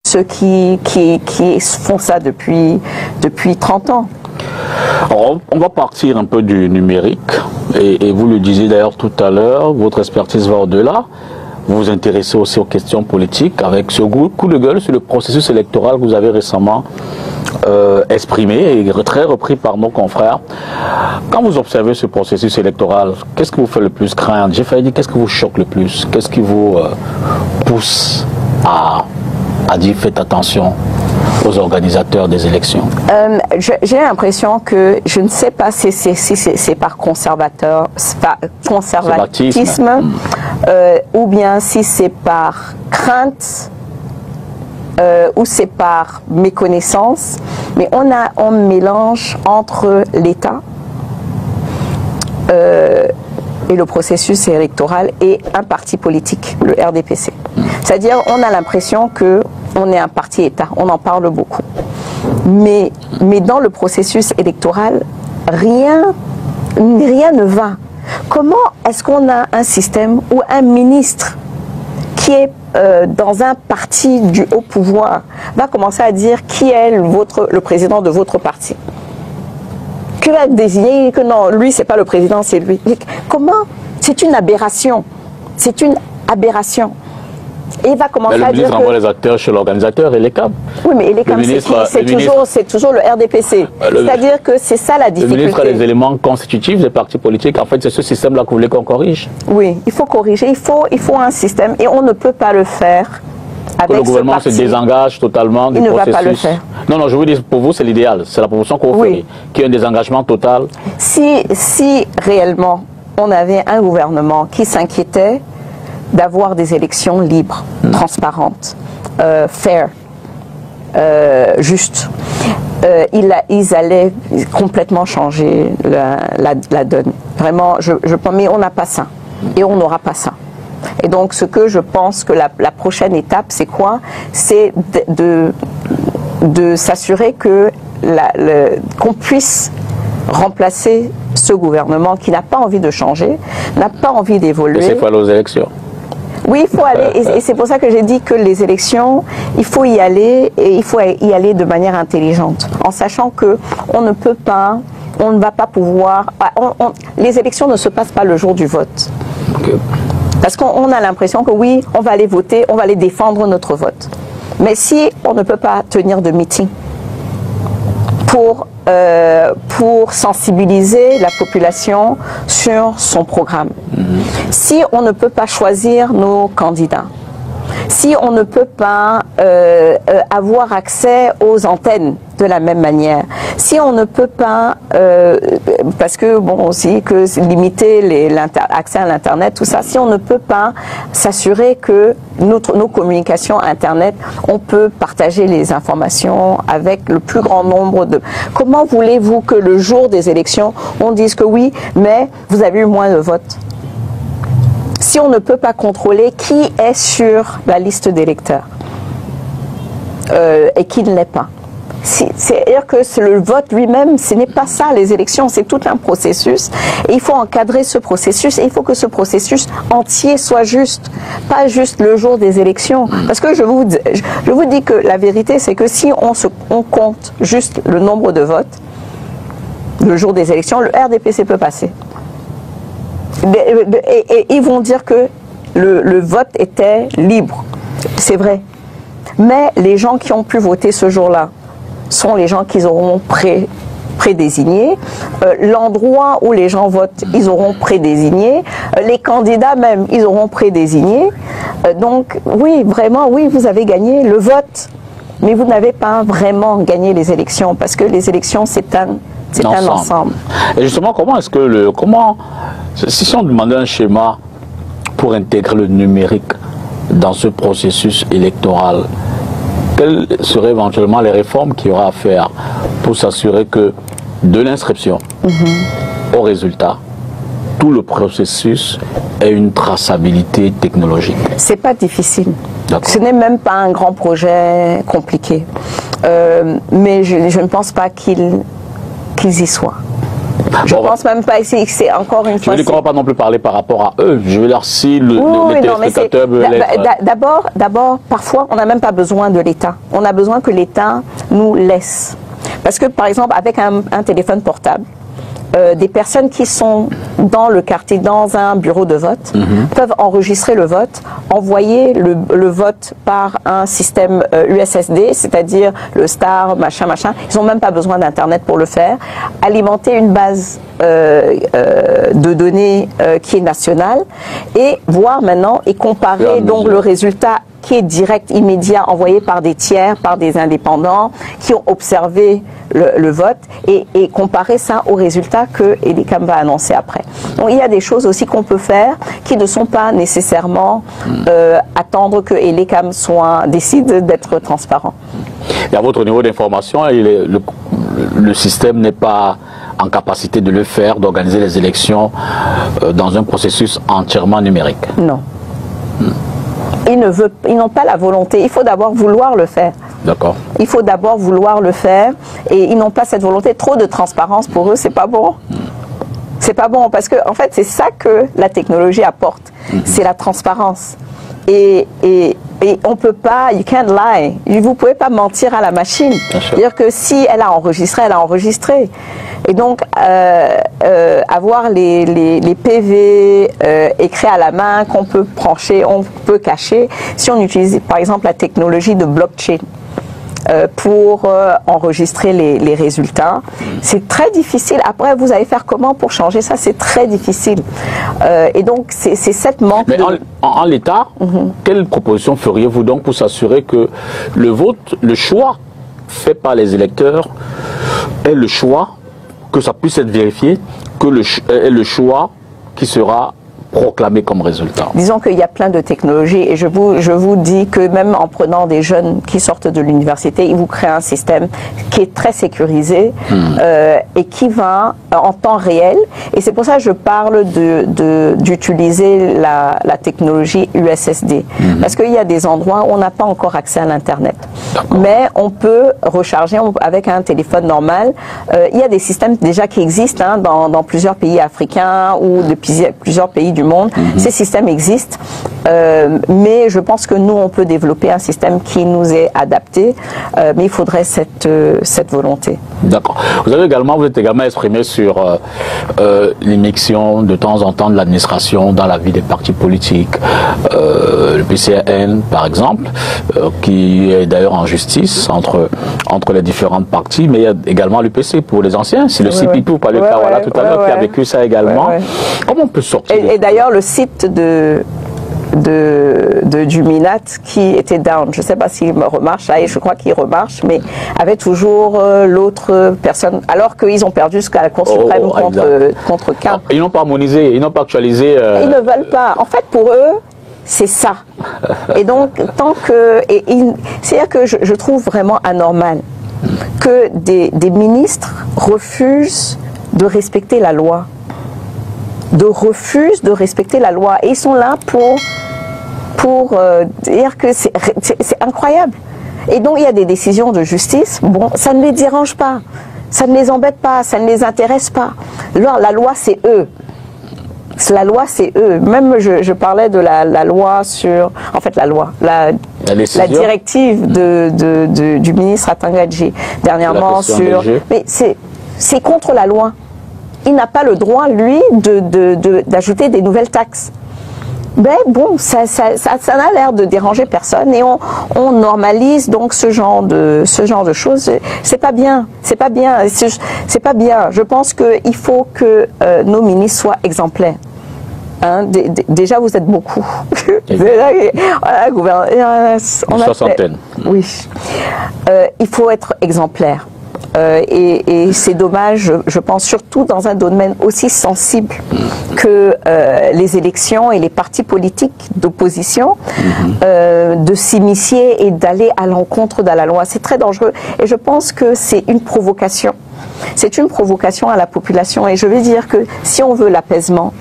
Ceux qui font ça depuis 30 ans. Alors, on va partir un peu du numérique, et vous le disiez d'ailleurs tout à l'heure, votre expertise va au-delà. Vous vous intéressez aussi aux questions politiques avec ce coup de gueule sur le processus électoral que vous avez récemment exprimé et très repris par nos confrères. Quand vous observez ce processus électoral, qu'est-ce qui vous fait le plus craindre? J'ai failli dire, qu'est-ce qui vous choque le plus? Qu'est-ce qui vous pousse à dire faites attention aux organisateurs des élections? J'ai l'impression que, je ne sais pas si c'est par conservatisme ou bien si c'est par crainte ou c'est par méconnaissance, mais on mélange entre l'État et le processus électoral et un parti politique, le RDPC. C'est-à-dire, on a l'impression qu'on est un parti État, on en parle beaucoup. Mais dans le processus électoral, rien ne va. Comment est-ce qu'on a un système où un ministre qui est dans un parti du haut pouvoir va commencer à dire qui est le président de votre parti? Que va désigner que non, lui c'est pas le président, c'est lui. Comment? C'est une aberration. C'est une aberration. Et il va commencer à dire. Le ministre envoie les acteurs chez l'organisateur et les CAP. Oui, mais les CAP, c'est toujours le RDPC. C'est-à-dire que c'est ça la difficulté. Le ministre a les éléments constitutifs des partis politiques. En fait, c'est ce système-là que vous voulez qu'on corrige. Oui, il faut corriger. Il faut un système et on ne peut pas le faire. Avec que le gouvernement se désengage totalement du processus. Il ne va pas le faire. Non, non, je vous dis, pour vous, c'est l'idéal. C'est la proposition qu'on vous fait. Qu'il y ait un désengagement total. Si réellement on avait un gouvernement qui s'inquiétait d'avoir des élections libres, transparentes, fair, justes, ils allaient complètement changer la donne. Vraiment, mais on n'a pas ça. Et on n'aura pas ça. Et donc, ce que je pense que la prochaine étape, c'est quoi? C'est de s'assurer que qu'on puisse remplacer ce gouvernement qui n'a pas envie de changer, n'a pas envie d'évoluer. Et c'est pas aux élections. Oui, il faut aller, et c'est pour ça que j'ai dit que les élections, il faut y aller, et il faut y aller de manière intelligente, en sachant que on ne peut pas, on ne va pas pouvoir, les élections ne se passent pas le jour du vote. Okay. Parce qu'on a l'impression que oui, on va aller voter, on va aller défendre notre vote. Mais si on ne peut pas tenir de meeting pour sensibiliser la population sur son programme, si on ne peut pas choisir nos candidats, si on ne peut pas avoir accès aux antennes de la même manière, si on ne peut pas, parce que bon aussi que limiter l'accès à l'internet, tout ça, si on ne peut pas s'assurer que nos communications internet, on peut partager les informations avec le plus grand nombre de. Comment voulez-vous que le jour des élections, on dise que oui, mais vous avez eu moins de votes? Si on ne peut pas contrôler qui est sur la liste d'électeurs et qui ne l'est pas. C'est-à-dire que le vote lui-même, ce n'est pas ça les élections, c'est tout un processus. Et il faut encadrer ce processus et il faut que ce processus entier soit juste, pas juste le jour des élections. Parce que je vous dis que la vérité, c'est que si on compte juste le nombre de votes, le jour des élections, le RDPC peut passer. Et ils vont dire que le vote était libre. C'est vrai. Mais les gens qui ont pu voter ce jour-là sont les gens qu'ils auront prédésignés. L'endroit où les gens votent, ils auront prédésigné. Les candidats même, ils auront prédésigné. Donc oui, vraiment, oui, vous avez gagné le vote. Mais vous n'avez pas vraiment gagné les élections parce que les élections, c'est un ensemble. Et justement, si on demandait un schéma pour intégrer le numérique dans ce processus électoral, quelles seraient éventuellement les réformes qu'il y aura à faire pour s'assurer que de l'inscription au résultat, tout le processus ait une traçabilité technologique? C'est pas difficile. Ce n'est même pas un grand projet compliqué. Mais je ne pense pas qu'ils y soient. Je pense même pas ici que c'est encore une fois... Je ne crois pas non plus parler par rapport à eux. Je veux dire, si les téléspectateurs veulent être... D'abord, parfois, on n'a même pas besoin de l'État. On a besoin que l'État nous laisse. Parce que, par exemple, avec un téléphone portable, des personnes qui sont dans le quartier, dans un bureau de vote, peuvent enregistrer le vote, envoyer le vote par un système USSD, c'est-à-dire le star, machin. Ils n'ont même pas besoin d'Internet pour le faire. Alimenter une base de données qui est nationale et voir maintenant et comparer donc le résultat qui est direct, immédiat, envoyé par des tiers, par des indépendants qui ont observé le vote et comparer ça aux résultats que Elecam va annoncer après. Donc il y a des choses aussi qu'on peut faire qui ne sont pas nécessairement attendre que Elecam décide d'être transparent. Et à votre niveau d'information, le système n'est pas en capacité de le faire, d'organiser les élections dans un processus entièrement numérique. Non. Ils n'ont pas la volonté. Il faut d'abord vouloir le faire. D'accord. Il faut d'abord vouloir le faire et ils n'ont pas cette volonté. Trop de transparence pour eux, c'est pas bon. C'est pas bon parce que en fait c'est ça que la technologie apporte. C'est la transparence. Et on peut pas, you can't lie. Vous pouvez pas mentir à la machine. C'est-à-dire que si elle a enregistré, elle a enregistré. Et donc, avoir les PV écrits à la main qu'on peut brancher, on peut cacher, si on utilise par exemple la technologie de blockchain pour enregistrer les résultats, c'est très difficile. Après, vous allez faire comment pour changer ça? C'est très difficile. Et donc, c'est cette manque Mais en l'état, quelle proposition feriez-vous donc pour s'assurer que le vote, le choix fait par les électeurs est le choix, que ça puisse être vérifié, que est le choix qui sera proclamé comme résultat? Disons qu'il y a plein de technologies et je vous dis que même en prenant des jeunes qui sortent de l'université, ils vous créent un système qui est très sécurisé et qui va en temps réel. Et c'est pour ça que je parle d'utiliser la technologie USSD. Parce qu'il y a des endroits où on n'a pas encore accès à l'Internet. Mais on peut recharger avec un téléphone normal. Il y a des systèmes déjà qui existent dans plusieurs pays africains ou de plusieurs pays du monde. Ces systèmes existent, mais je pense que nous, on peut développer un système qui nous est adapté, mais il faudrait cette volonté. D'accord. Vous êtes également exprimé sur l'immixtion de temps en temps de l'administration dans la vie des partis politiques. Le PCN, par exemple, qui est d'ailleurs en justice entre les différentes parties, mais il y a également l'UPC pour les anciens. C'est le CPP, vous parliez de tout à l'heure, qui a vécu ça également. Comment on peut sortir? Et d'ailleurs, le site du Minat qui était down, je ne sais pas s'il me remarche, là, et je crois qu'il remarche, mais avait toujours l'autre personne, alors qu'ils ont perdu jusqu'à la Cour suprême contre Caen. Ils n'ont pas harmonisé, ils n'ont pas actualisé. Ils ne veulent pas. En fait, pour eux, c'est ça. Et donc, tant que... C'est-à-dire que je trouve vraiment anormal que des ministres refusent de respecter la loi. Refusent de respecter la loi. Et ils sont là pour dire que c'est incroyable. Et donc, il y a des décisions de justice. Bon, ça ne les dérange pas. Ça ne les embête pas. Ça ne les intéresse pas. La loi, c'est eux. La loi, c'est eux. Même, je parlais de la loi sur... En fait, la directive du ministre Atangadji dernièrement sur... Mais c'est contre la loi. Il n'a pas le droit, lui, d'ajouter des nouvelles taxes. Mais bon, ça n'a l'air de déranger personne et on normalise donc ce genre de choses. C'est pas bien, c'est pas bien, c'est pas bien. Je pense qu'il faut que nos ministres soient exemplaires. Déjà, vous êtes beaucoup. Voilà, une soixantaine. Oui. Il faut être exemplaire. Et c'est dommage, je pense, surtout dans un domaine aussi sensible que les élections et les partis politiques d'opposition, de s'initier et d'aller à l'encontre de la loi. C'est très dangereux et je pense que c'est une provocation. C'est une provocation à la population et je veux dire que si on veut l'apaisement,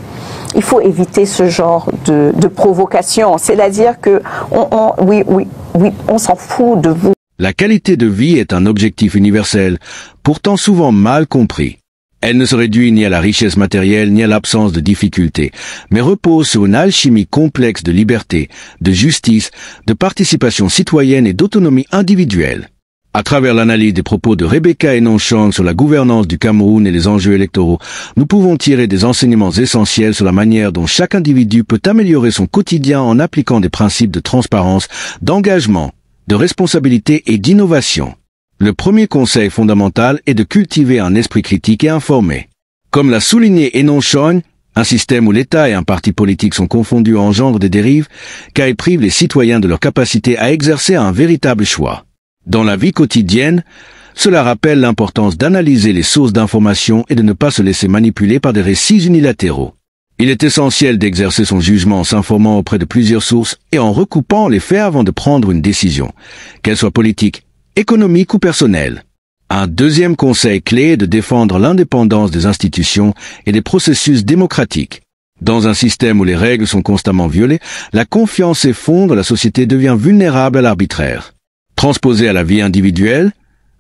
il faut éviter ce genre de provocation. C'est-à-dire que on s'en fout de vous. La qualité de vie est un objectif universel, pourtant souvent mal compris. Elle ne se réduit ni à la richesse matérielle ni à l'absence de difficultés, mais repose sur une alchimie complexe de liberté, de justice, de participation citoyenne et d'autonomie individuelle. À travers l'analyse des propos de Rebecca Enonchong sur la gouvernance du Cameroun et les enjeux électoraux, nous pouvons tirer des enseignements essentiels sur la manière dont chaque individu peut améliorer son quotidien en appliquant des principes de transparence, d'engagement, de responsabilité et d'innovation. Le premier conseil fondamental est de cultiver un esprit critique et informé. Comme l'a souligné Enonchong, un système où l'État et un parti politique sont confondus engendre des dérives, car il prive les citoyens de leur capacité à exercer un véritable choix. Dans la vie quotidienne, cela rappelle l'importance d'analyser les sources d'information et de ne pas se laisser manipuler par des récits unilatéraux. Il est essentiel d'exercer son jugement en s'informant auprès de plusieurs sources et en recoupant les faits avant de prendre une décision, qu'elle soit politique, économique ou personnelle. Un deuxième conseil clé est de défendre l'indépendance des institutions et des processus démocratiques. Dans un système où les règles sont constamment violées, la confiance s'effondre, la société devient vulnérable à l'arbitraire. Transposé à la vie individuelle,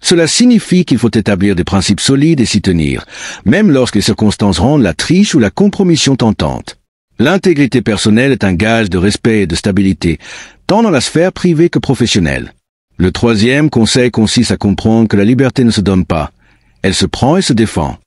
cela signifie qu'il faut établir des principes solides et s'y tenir, même lorsque les circonstances rendent la triche ou la compromission tentante. L'intégrité personnelle est un gage de respect et de stabilité, tant dans la sphère privée que professionnelle. Le troisième conseil consiste à comprendre que la liberté ne se donne pas, elle se prend et se défend.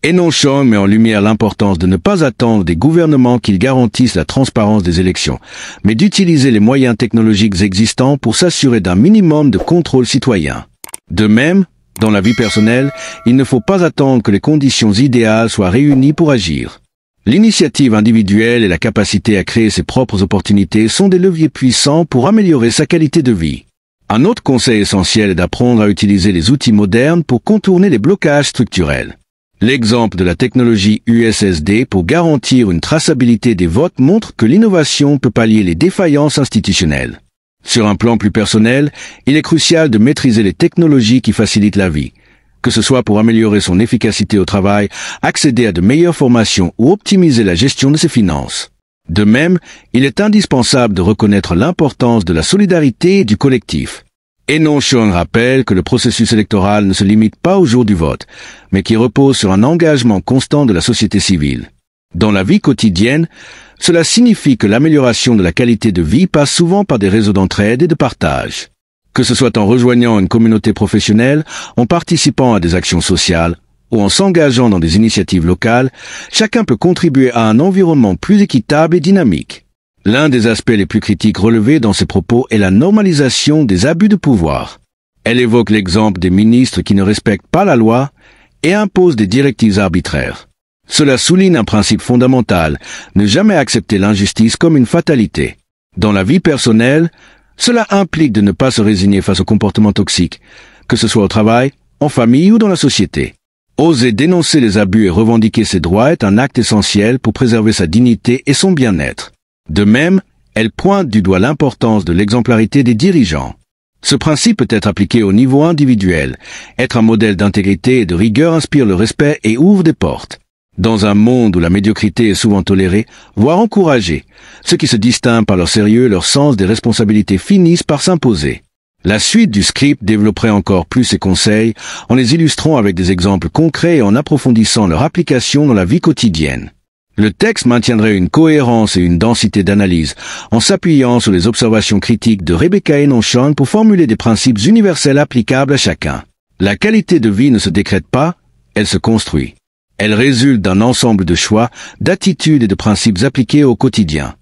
Enonchong met en lumière l'importance de ne pas attendre des gouvernements qu'ils garantissent la transparence des élections, mais d'utiliser les moyens technologiques existants pour s'assurer d'un minimum de contrôle citoyen. De même, dans la vie personnelle, il ne faut pas attendre que les conditions idéales soient réunies pour agir. L'initiative individuelle et la capacité à créer ses propres opportunités sont des leviers puissants pour améliorer sa qualité de vie. Un autre conseil essentiel est d'apprendre à utiliser les outils modernes pour contourner les blocages structurels. L'exemple de la technologie USSD pour garantir une traçabilité des votes montre que l'innovation peut pallier les défaillances institutionnelles. Sur un plan plus personnel, il est crucial de maîtriser les technologies qui facilitent la vie, que ce soit pour améliorer son efficacité au travail, accéder à de meilleures formations ou optimiser la gestion de ses finances. De même, il est indispensable de reconnaître l'importance de la solidarité et du collectif. Enonchong rappelle que le processus électoral ne se limite pas au jour du vote, mais qui repose sur un engagement constant de la société civile. Dans la vie quotidienne, cela signifie que l'amélioration de la qualité de vie passe souvent par des réseaux d'entraide et de partage. Que ce soit en rejoignant une communauté professionnelle, en participant à des actions sociales, ou en s'engageant dans des initiatives locales, chacun peut contribuer à un environnement plus équitable et dynamique. L'un des aspects les plus critiques relevés dans ces propos est la normalisation des abus de pouvoir. Elle évoque l'exemple des ministres qui ne respectent pas la loi et imposent des directives arbitraires. Cela souligne un principe fondamental, ne jamais accepter l'injustice comme une fatalité. Dans la vie personnelle, cela implique de ne pas se résigner face aux comportements toxiques, que ce soit au travail, en famille ou dans la société. Oser dénoncer les abus et revendiquer ses droits est un acte essentiel pour préserver sa dignité et son bien-être. De même, elle pointe du doigt l'importance de l'exemplarité des dirigeants. Ce principe peut être appliqué au niveau individuel. Être un modèle d'intégrité et de rigueur inspire le respect et ouvre des portes. Dans un monde où la médiocrité est souvent tolérée, voire encouragée, ceux qui se distinguent par leur sérieux et leur sens des responsabilités finissent par s'imposer. La suite du script développerait encore plus ces conseils en les illustrant avec des exemples concrets et en approfondissant leur application dans la vie quotidienne. Le texte maintiendrait une cohérence et une densité d'analyse en s'appuyant sur les observations critiques de Rebecca Enonchong pour formuler des principes universels applicables à chacun. La qualité de vie ne se décrète pas, elle se construit. Elle résulte d'un ensemble de choix, d'attitudes et de principes appliqués au quotidien.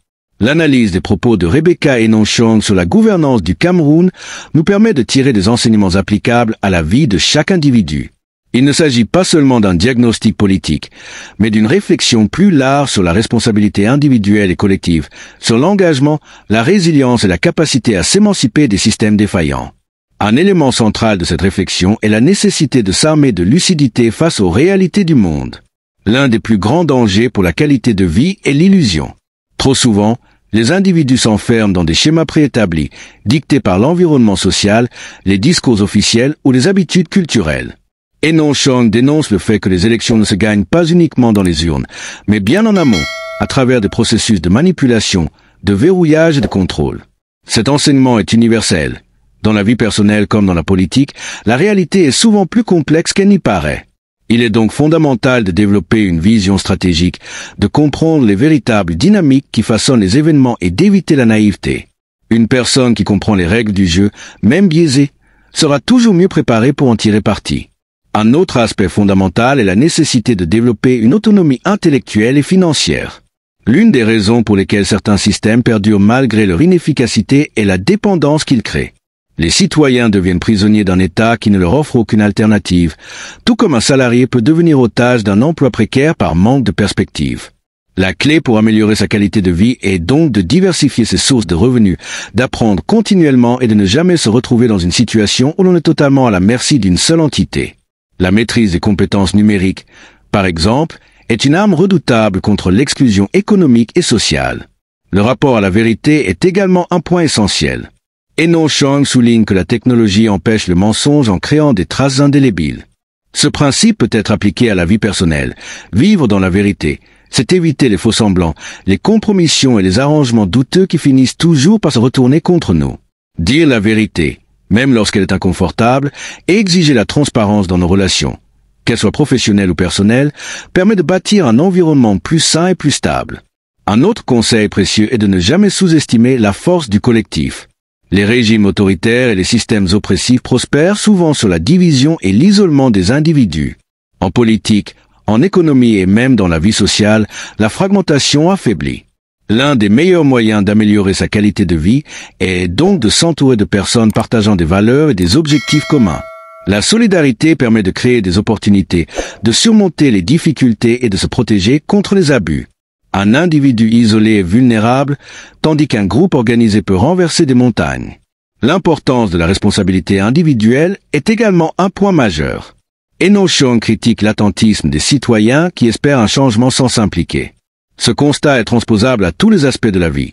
L'analyse des propos de Rebecca Enonchong sur la gouvernance du Cameroun nous permet de tirer des enseignements applicables à la vie de chaque individu. Il ne s'agit pas seulement d'un diagnostic politique, mais d'une réflexion plus large sur la responsabilité individuelle et collective, sur l'engagement, la résilience et la capacité à s'émanciper des systèmes défaillants. Un élément central de cette réflexion est la nécessité de s'armer de lucidité face aux réalités du monde. L'un des plus grands dangers pour la qualité de vie est l'illusion. Trop souvent, les individus s'enferment dans des schémas préétablis, dictés par l'environnement social, les discours officiels ou les habitudes culturelles. Enonchong dénonce le fait que les élections ne se gagnent pas uniquement dans les urnes, mais bien en amont, à travers des processus de manipulation, de verrouillage et de contrôle. Cet enseignement est universel. Dans la vie personnelle comme dans la politique, la réalité est souvent plus complexe qu'elle n'y paraît. Il est donc fondamental de développer une vision stratégique, de comprendre les véritables dynamiques qui façonnent les événements et d'éviter la naïveté. Une personne qui comprend les règles du jeu, même biaisée, sera toujours mieux préparée pour en tirer parti. Un autre aspect fondamental est la nécessité de développer une autonomie intellectuelle et financière. L'une des raisons pour lesquelles certains systèmes perdurent malgré leur inefficacité est la dépendance qu'ils créent. Les citoyens deviennent prisonniers d'un État qui ne leur offre aucune alternative, tout comme un salarié peut devenir otage d'un emploi précaire par manque de perspective. La clé pour améliorer sa qualité de vie est donc de diversifier ses sources de revenus, d'apprendre continuellement et de ne jamais se retrouver dans une situation où l'on est totalement à la merci d'une seule entité. La maîtrise des compétences numériques, par exemple, est une arme redoutable contre l'exclusion économique et sociale. Le rapport à la vérité est également un point essentiel. Enon Chang souligne que la technologie empêche le mensonge en créant des traces indélébiles. Ce principe peut être appliqué à la vie personnelle. Vivre dans la vérité, c'est éviter les faux-semblants, les compromissions et les arrangements douteux qui finissent toujours par se retourner contre nous. Dire la vérité, même lorsqu'elle est inconfortable, et exiger la transparence dans nos relations, qu'elles soient professionnelles ou personnelles, permet de bâtir un environnement plus sain et plus stable. Un autre conseil précieux est de ne jamais sous-estimer la force du collectif. Les régimes autoritaires et les systèmes oppressifs prospèrent souvent sur la division et l'isolement des individus. En politique, en économie et même dans la vie sociale, la fragmentation affaiblit. L'un des meilleurs moyens d'améliorer sa qualité de vie est donc de s'entourer de personnes partageant des valeurs et des objectifs communs. La solidarité permet de créer des opportunités, de surmonter les difficultés et de se protéger contre les abus. Un individu isolé est vulnérable, tandis qu'un groupe organisé peut renverser des montagnes. L'importance de la responsabilité individuelle est également un point majeur. Enon Chang critique l'attentisme des citoyens qui espèrent un changement sans s'impliquer. Ce constat est transposable à tous les aspects de la vie.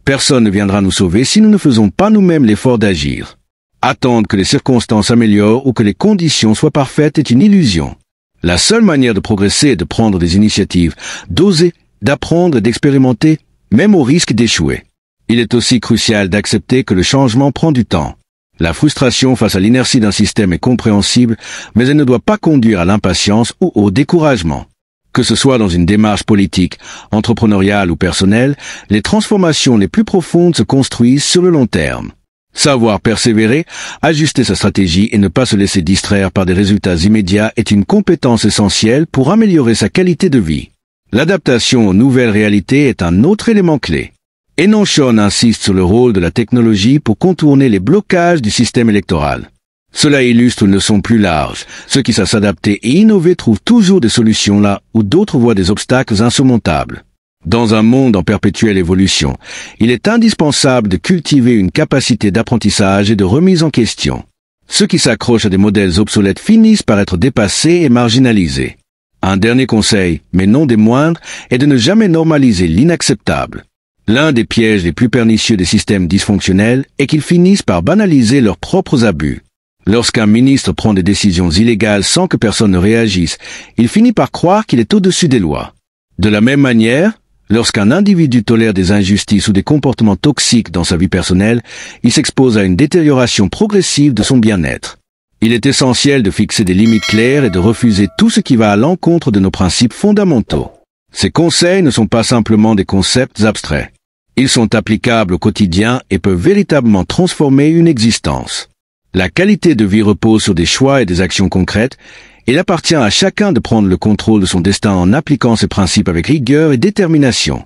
Personne ne viendra nous sauver si nous ne faisons pas nous-mêmes l'effort d'agir. Attendre que les circonstances s'améliorent ou que les conditions soient parfaites est une illusion. La seule manière de progresser est de prendre des initiatives, d'oser, d'apprendre et d'expérimenter, même au risque d'échouer. Il est aussi crucial d'accepter que le changement prend du temps. La frustration face à l'inertie d'un système est compréhensible, mais elle ne doit pas conduire à l'impatience ou au découragement. Que ce soit dans une démarche politique, entrepreneuriale ou personnelle, les transformations les plus profondes se construisent sur le long terme. Savoir persévérer, ajuster sa stratégie et ne pas se laisser distraire par des résultats immédiats est une compétence essentielle pour améliorer sa qualité de vie. L'adaptation aux nouvelles réalités est un autre élément clé. Enon Chang insiste sur le rôle de la technologie pour contourner les blocages du système électoral. Cela illustre une leçon plus large. Ceux qui savent s'adapter et innover trouvent toujours des solutions là où d'autres voient des obstacles insurmontables. Dans un monde en perpétuelle évolution, il est indispensable de cultiver une capacité d'apprentissage et de remise en question. Ceux qui s'accrochent à des modèles obsolètes finissent par être dépassés et marginalisés. Un dernier conseil, mais non des moindres, est de ne jamais normaliser l'inacceptable. L'un des pièges les plus pernicieux des systèmes dysfonctionnels est qu'ils finissent par banaliser leurs propres abus. Lorsqu'un ministre prend des décisions illégales sans que personne ne réagisse, il finit par croire qu'il est au-dessus des lois. De la même manière, lorsqu'un individu tolère des injustices ou des comportements toxiques dans sa vie personnelle, il s'expose à une détérioration progressive de son bien-être. Il est essentiel de fixer des limites claires et de refuser tout ce qui va à l'encontre de nos principes fondamentaux. Ces conseils ne sont pas simplement des concepts abstraits. Ils sont applicables au quotidien et peuvent véritablement transformer une existence. La qualité de vie repose sur des choix et des actions concrètes, et il appartient à chacun de prendre le contrôle de son destin en appliquant ces principes avec rigueur et détermination.